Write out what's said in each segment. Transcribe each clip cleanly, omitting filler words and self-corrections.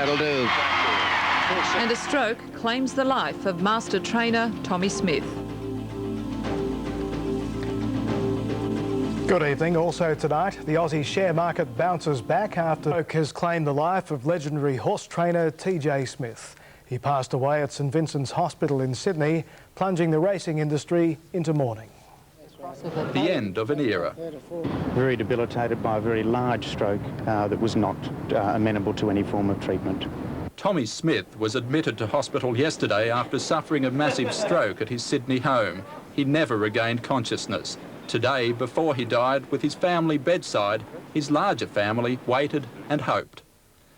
That'll do. And a stroke claims the life of master trainer Tommy Smith. Good evening. Also tonight, the Aussie share market bounces back after stroke has claimed the life of legendary horse trainer TJ Smith. He passed away at St Vincent's Hospital in Sydney, plunging the racing industry into mourning. The end of an era. Very debilitated by a very large stroke that was not amenable to any form of treatment. Tommy Smith was admitted to hospital yesterday after suffering a massive stroke at his Sydney home. He never regained consciousness. Today, before he died, with his family bedside, his larger family waited and hoped.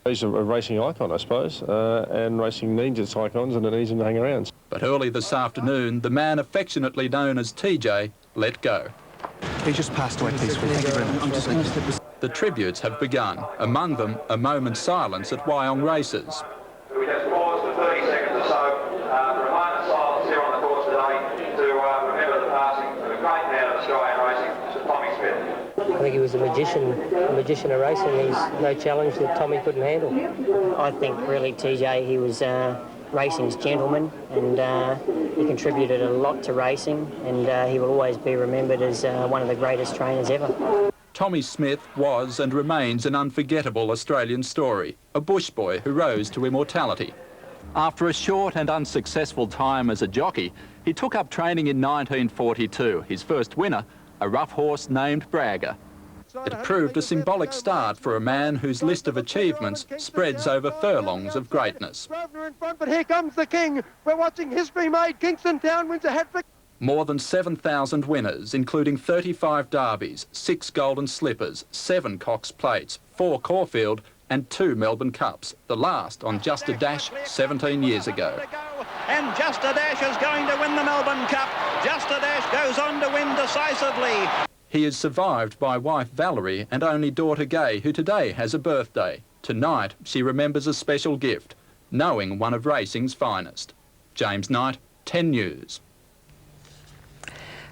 He's a racing icon, I suppose, and racing needs its icons and it needs them to hang around. But early this afternoon, the man affectionately known as TJ let go. He just passed away peacefully. Thank you very much. The tributes have begun, among them a moment's silence at Wyong Races. We just pause for 30 seconds or so for a moment of silence here on the course today to remember the passing of a great man of Australian racing, Sir Tommy Smith. I think he was a magician of racing. He's no challenge that Tommy couldn't handle. I think really TJ, he was racing's gentleman, and he contributed a lot to racing, and he will always be remembered as one of the greatest trainers ever. Tommy Smith was and remains an unforgettable Australian story, a bush boy who rose to immortality. After a short and unsuccessful time as a jockey, he took up training in 1942, his first winner, a rough horse named Bragger. It proved a symbolic start for a man whose list of achievements spreads over furlongs of greatness. In front, but here comes the king. We're watching history made. Kingston Town wins a hat-trick. More than 7,000 winners, including 35 derbies, 6 golden slippers, 7 Cox plates, 4 Caulfield and 2 Melbourne Cups, the last on Just a Dash 17 years ago. And Just a Dash is going to win the Melbourne Cup. Just a Dash goes on to win decisively. He is survived by wife Valerie and only daughter Gay, who today has a birthday. Tonight, she remembers a special gift, knowing one of racing's finest. James Knight, 10 News.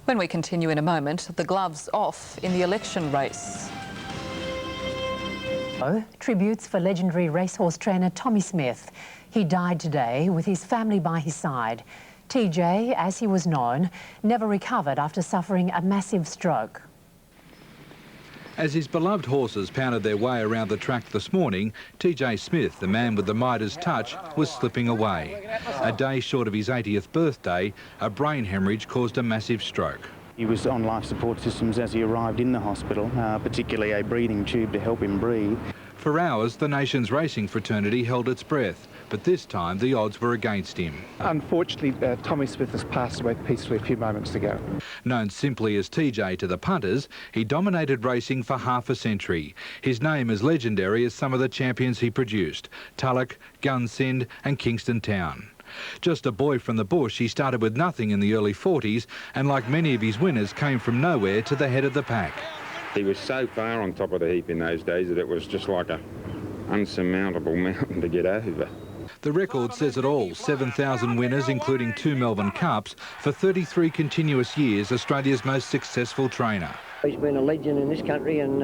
When we continue in a moment, the gloves off in the election race. Tributes for legendary racehorse trainer Tommy Smith. He died today with his family by his side. TJ, as he was known, never recovered after suffering a massive stroke. As his beloved horses pounded their way around the track this morning, TJ Smith, the man with the Midas touch, was slipping away. A day short of his 80th birthday, a brain hemorrhage caused a massive stroke. He was on life support systems as he arrived in the hospital, particularly a breathing tube to help him breathe. For hours, the nation's racing fraternity held its breath, but this time the odds were against him. Unfortunately, Tommy Smith has passed away peacefully a few moments ago. Known simply as TJ to the punters, he dominated racing for half a century. His name is legendary as some of the champions he produced: Tulloch, Gunsynd and Kingston Town. Just a boy from the bush, he started with nothing in the early 40s and, like many of his winners, came from nowhere to the head of the pack. He was so far on top of the heap in those days that it was just like an unsurmountable mountain to get over. The record says it all: 7,000 winners, including 2 Melbourne Cups, for 33 continuous years, Australia's most successful trainer. He's been a legend in this country, and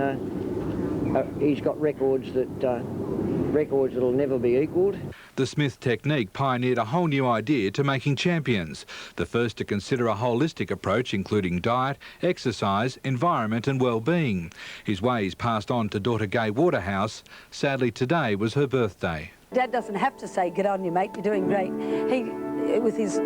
he's got records that'll never be equalled. The Smith technique pioneered a whole new idea to making champions, the first to consider a holistic approach including diet, exercise, environment and well-being. His ways passed on to daughter Gay Waterhouse. Sadly, today was her birthday. Dad doesn't have to say, "Get on you, mate, you're doing great."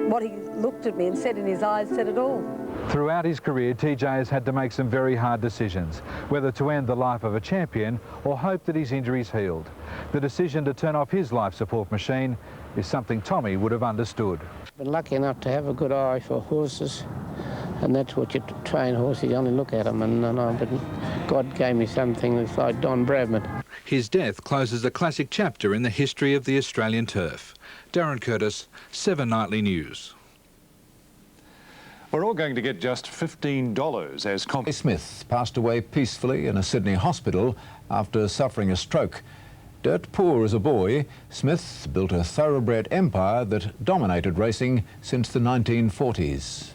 What he looked at me and said in his eyes said it all. Throughout his career, TJ has had to make some very hard decisions, whether to end the life of a champion or hope that his injuries healed. The decision to turn off his life support machine is something Tommy would have understood. I've been lucky enough to have a good eye for horses, and that's what you train horses, you only look at them, but God gave me something that's like Don Bradman. His death closes a classic chapter in the history of the Australian turf. Darren Curtis, 7 Nightly News. We're all going to get just $15 as Tommy Smith passed away peacefully in a Sydney hospital after suffering a stroke. Dirt poor as a boy, Smith built a thoroughbred empire that dominated racing since the 1940s.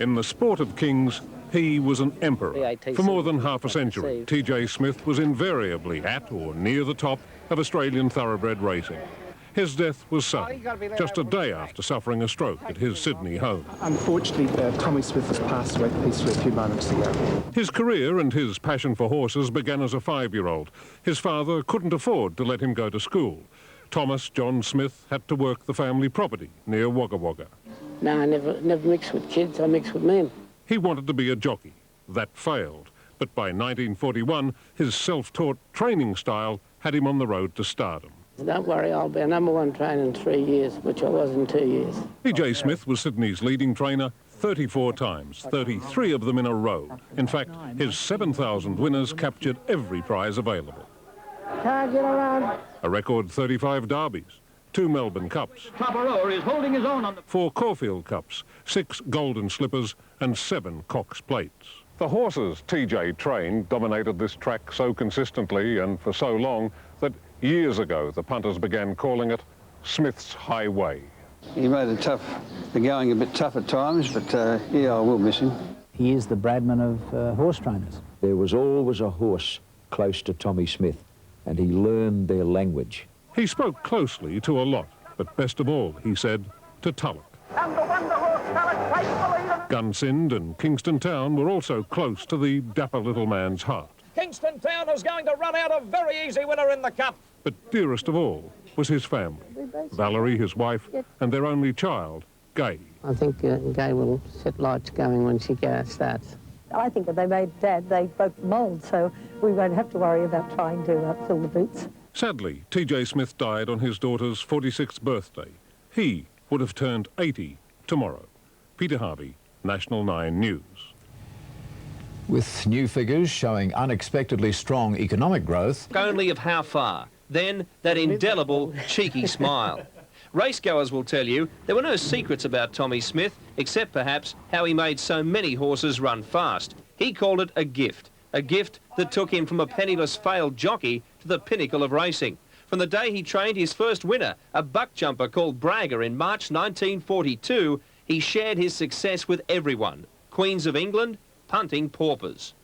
In the sport of kings, he was an emperor. For more than half a century, TJ Smith was invariably at or near the top of Australian thoroughbred racing. His death was sudden, just a day after suffering a stroke at his Sydney home. Unfortunately, Tommy Smith has passed away peacefully a few moments ago. His career and his passion for horses began as a 5-year-old. His father couldn't afford to let him go to school. Thomas John Smith had to work the family property near Wagga Wagga. No, I never mixed with kids, I mixed with men. He wanted to be a jockey. That failed. But by 1941, his self-taught training style had him on the road to stardom. Don't worry, I'll be a #1 trainer in 3 years, which I was in 2 years. TJ Smith was Sydney's leading trainer 34 times, 33 of them in a row. In fact, his 7,000 winners captured every prize available. Can't get around. A record 35 derbies, 2 Melbourne Cups, Is holding his own on the 4 Caulfield Cups, 6 Golden Slippers and 7 Cox Plates. The horses TJ trained dominated this track so consistently and for so long that years ago the punters began calling it Smith's Highway. He made the going a bit tough at times, but yeah, I will miss him. He is the Bradman of horse trainers. There was always a horse close to Tommy Smith, and he learned their language. He spoke closely to a lot, but best of all, he said, to Tulloch. And the wonder horse Tulloch takes the lead. Gunsynd and Kingston Town were also close to the dapper little man's heart. Kingston Town is going to run out a very easy winner in the Cup. But dearest of all was his family. Valerie, his wife, and their only child, Gay. I think Gay will set lights going when she starts. I think that they made Dad, they broke the mould, so we won't have to worry about trying to fill the boots. Sadly, TJ Smith died on his daughter's 46th birthday. He would have turned 80 tomorrow. Peter Harvey, National 9 News. With new figures showing unexpectedly strong economic growth. Only of how far? Then that indelible, cheeky smile. Racegoers will tell you there were no secrets about Tommy Smith, except perhaps how he made so many horses run fast. He called it a gift that took him from a penniless failed jockey to the pinnacle of racing. From the day he trained his first winner, a buck jumper called Braga in March 1942, he shared his success with everyone. Queens of England, punting paupers.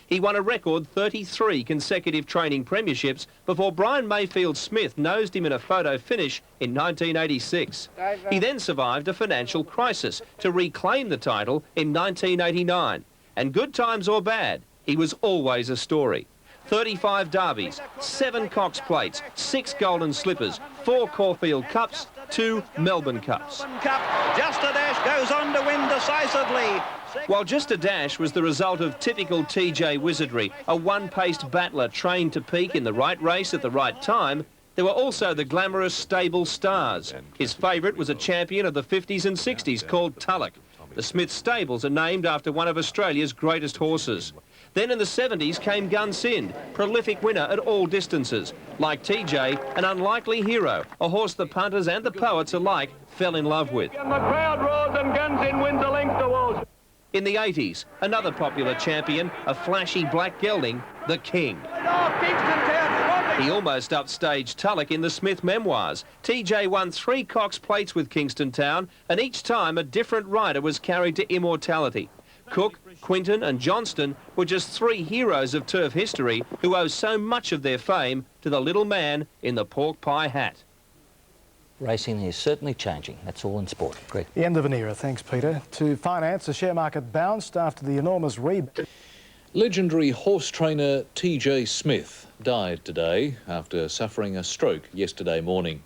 He won a record 33 consecutive training premierships before Brian Mayfield Smith nosed him in a photo finish in 1986. He then survived a financial crisis to reclaim the title in 1989. And good times or bad, he was always a story. 35 derbies, 7 Cox Plates, 6 Golden Slippers, 4 Caulfield Cups, 2 Melbourne Cups. Just a Dash goes on to win decisively. While Just a Dash was the result of typical TJ wizardry, a one-paced battler trained to peak in the right race at the right time, there were also the glamorous stable stars. His favourite was a champion of the 50s and 60s called Tulloch. The Smith stables are named after one of Australia's greatest horses. Then in the 70s came Gunsynd, prolific winner at all distances. Like TJ, an unlikely hero, a horse the punters and the poets alike fell in love with. And the crowd roars and Gunsynd wins a length towards. In the 80s, another popular champion, a flashy black gelding, the King. He almost upstaged Tulloch in the Smith memoirs. TJ won 3 Cox Plates with Kingston Town, and each time a different rider was carried to immortality. Cook, Quinton and Johnston were just 3 heroes of turf history who owe so much of their fame to the little man in the pork pie hat. Racing is certainly changing. That's all in sport. Greg. The end of an era, thanks Peter. To finance, the share market bounced after the enormous rebound. Legendary horse trainer TJ Smith died today after suffering a stroke yesterday morning.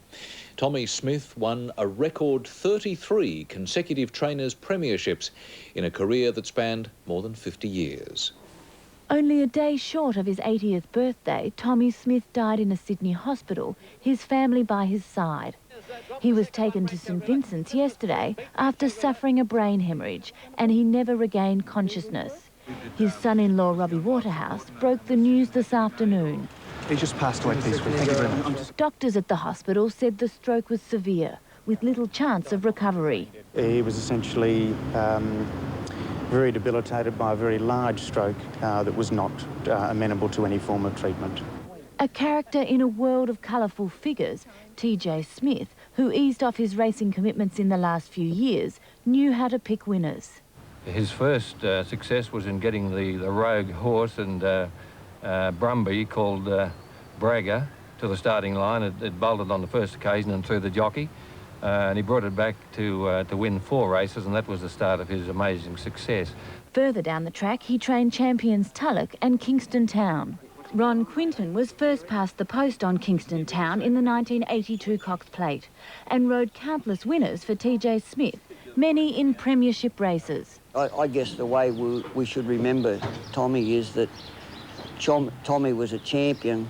Tommy Smith won a record 33 consecutive trainers' premierships in a career that spanned more than 50 years. Only a day short of his 80th birthday, Tommy Smith died in a Sydney hospital, his family by his side. He was taken to St Vincent's yesterday after suffering a brain hemorrhage, and he never regained consciousness. His son-in-law, Robbie Waterhouse, broke the news this afternoon. He just passed away peacefully. Thank you very much. Doctors at the hospital said the stroke was severe, with little chance of recovery. He was essentially very debilitated by a very large stroke that was not amenable to any form of treatment. A character in a world of colourful figures, TJ Smith, who eased off his racing commitments in the last few years, knew how to pick winners. His first success was in getting the rogue horse and Brumby called Braga to the starting line. It bolted on the first occasion and threw the jockey. And he brought it back to win 4 races, and that was the start of his amazing success. Further down the track, he trained champions Tulloch and Kingston Town. Ron Quinton was first past the post on Kingston Town in the 1982 Cox Plate and rode countless winners for TJ Smith, many in premiership races. I guess the way we should remember Tommy is that Tommy was a champion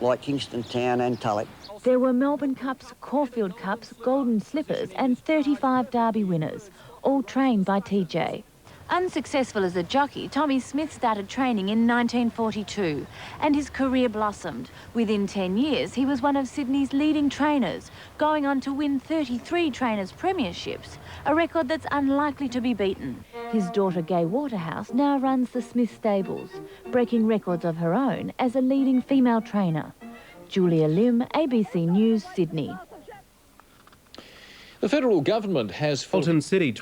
like Kingston Town and Tulloch. There were Melbourne Cups, Caulfield Cups, Golden Slippers and 35 Derby winners, all trained by TJ. Unsuccessful as a jockey, Tommy Smith started training in 1942 and his career blossomed. Within 10 years, he was one of Sydney's leading trainers, going on to win 33 trainers' premierships, a record that's unlikely to be beaten. His daughter Gay Waterhouse now runs the Smith stables, breaking records of her own as a leading female trainer. Julia Lim, ABC News, Sydney. The federal government has... Fulton City